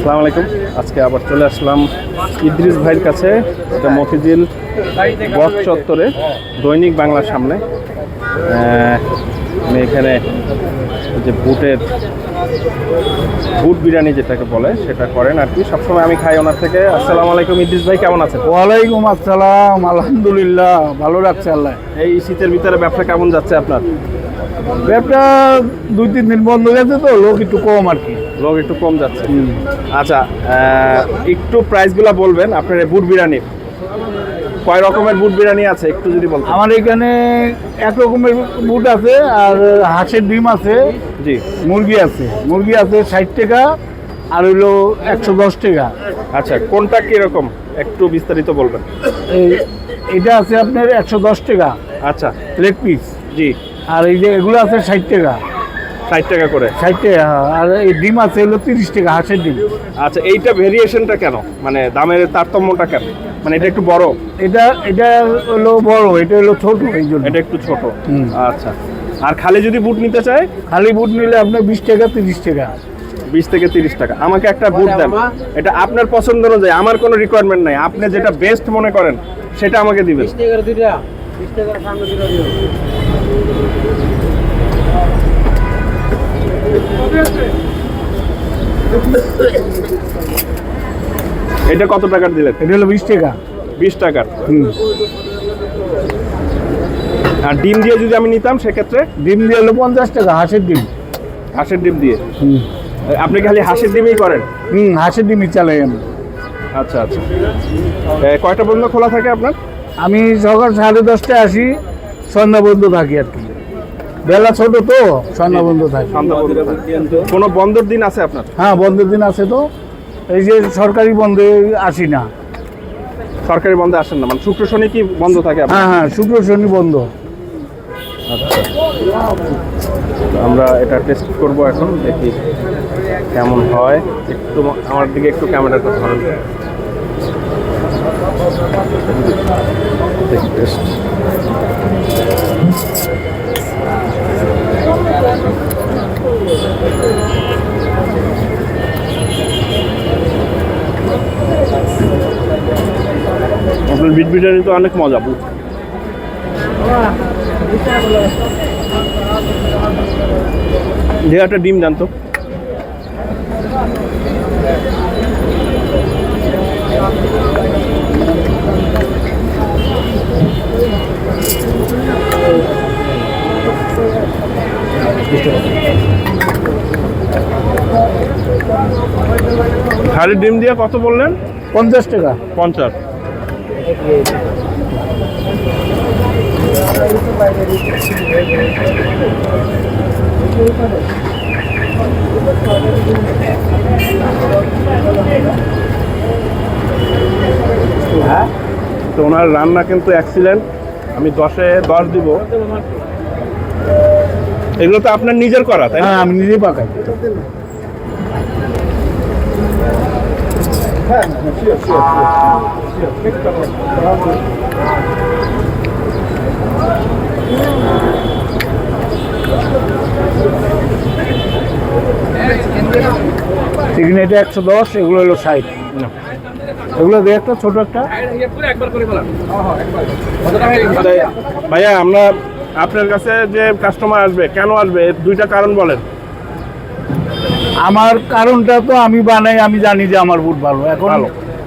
আসসালামু আলাইকুম। আজকে আবার চলে আসলাম ইদ্রিস ভাইয়ের কাছে, এটা মতিঝিল বট চত্বরে দৈনিক বাংলার সামনে। আমি এখানে যে বুট বিরিয়ানি যেটাকে বলে সেটা করেন আর কি, সবসময় আমি খাই ওনার থেকে। আসসালামু আলাইকুম ইদ্রিস ভাই, কেমন আছেন? ওয়ালাইকুম আসসালাম, আলহামদুলিল্লাহ, ভালো রাখছে আল্লাহ। এই শীতের ভিতরে ব্যবসা কেমন যাচ্ছে আপনার? ব্যবসা 2-3 দিন বন্ধ গেছে তো, লোক একটু কম আর কি। লোক একটু কম যাচ্ছে। আচ্ছা, একটু প্রাইসগুলো বলবেন আপনার বুট বিরিয়ানি? কয় রকমের বুট বিরিয়ানি আছে একটু যদি বলতেন। আমার এখানে এক রকমের বুট আছে, আর হাঁসের ডিম আছে, জি, মুরগি আছে 60 টাকা, আর হইলো 110 টাকা। আচ্ছা, কোনটা কিরকম একটু বিস্তারিত বলবেন? এটা আছে আপনার 110 টাকা, আচ্ছা, লেগ পিস। জি। আর এই যে এগুলো আছে 60 টাকা। 60 টাকা করে? 60 টাকা। আর এই ডিম আছে হলো 30 টাকা, হাঁসের ডিম। আচ্ছা, এইটা ভেরিয়েশনটা কেন, মানে দামের তারতম্যটা কেন? মানে এটা একটু বড়, এটা হলো বড়, এটা হলো ছোট, এই জন্য এটা একটু ছোট। আচ্ছা, আর খালি যদি বুট নিতে চাই? খালি বুট নিলে আপনার 20 টাকা 30 টাকা। 20 থেকে 30 টাকা। আমাকে একটা বুট দেন, এটা আপনার পছন্দ অনুযায়ী, আমার কোনো রিকোয়ারমেন্ট নাই, আপনি যেটা বেস্ট মনে করেন সেটা আমাকে দিবেন। 20 টাকার দুইটা, 20 টাকার সামনে দুইটা দিও। এটা কত টাকার দিলেন? এটা হলো 20 টাকা। 20 টাকার। আর ডিম দিয়ে যদি আমি নিতাম সেক্ষেত্রে? ডিম দিয়ে হলো 50 টাকা, হাঁসের ডিম। হাঁসের ডিম দিয়ে? আপনি খালি হাঁসের ডিমই করেন? হাঁসের ডিমই চালাই আমি। আচ্ছা আচ্ছা, কয়টা পর্যন্ত খোলা থাকে আপনার? আমি সকাল 10:30টায় আসি, সন্ধ্যা বন্ধ থাকি আর কি। বেলা ছোট তো, সন্ধ্যা বন্ধ থাকে। কোনো বন্ধর দিন আছে আপনার? হ্যাঁ, বন্ধের দিন আছে তো। এই যে সরকারি বন্ধে আসি না। সরকারি বন্ধে আসেন না, মানে শুক্র শনি কি বন্ধ থাকে আপনার? হ্যাঁ, শুক্র শনি বন্ধ। আচ্ছা, আমরা এটা টেস্ট করব এখন, দেখি কেমন হয়। একটু আমার দিকে একটু ক্যামেরাটা ধরেন, দেখি টেস্ট। আপনার বিট বিরিয়ানি তো অনেক মজা। দিয়ে একটা ডিম জানতো। খালি ডিম দিয়ে কত বললেন? 50 টাকা। 50। তো ওনার রান্না কিন্তু এক্সিলেন্ট, আমি 10-এ 10 দিব। এগুলো তো আপনার নিজের করা, তাই না? হ্যাঁ, আমি নিজেই পাকাই। চিকেন এটা 110, এগুলো হলো 60। এগুলো দিয়ে একটা ছোট একটা। ভাইয়া, আমরা আপনার কাছে যে কাস্টমার আসবে, কেন আসবে, এর দুইটা কারণ বলেন। আমার কারণটা তো আমি বানাই, আমি জানি যে আমার বুট ভালো। এখন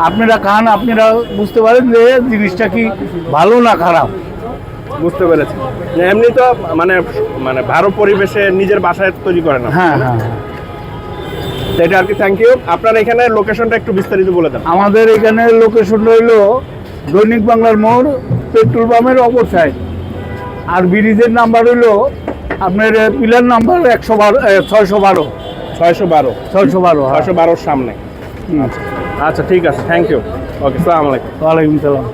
আপনারা খান, আপনারা বুঝতে পারেন যে জিনিসটা কি ভালো না খারাপ। বুঝতে পেরেছি। এমনি তো মানে মানে ভালো পরিবেশে নিজের বাসায় তৈরি করে না। হ্যাঁ হ্যাঁ, এটা আর কি। Thank you. আপনার এখানে লোকেশনটা একটু বিস্তারিত বলে দেন। আমাদের এখানে লোকেশনটা হইলো দৈনিক বাংলার মোড়, পেট্রোল পাম্পের অপর সাইড। আর ব্রিজের নাম্বার হইলো আপনার পিলার নাম্বার 612। 612 সামনে। আচ্ছা, ঠিক আছে, থ্যাংক ইউ। ওকে, আসসালামু আলাইকুম। ওয়ালাইকুম সালাম।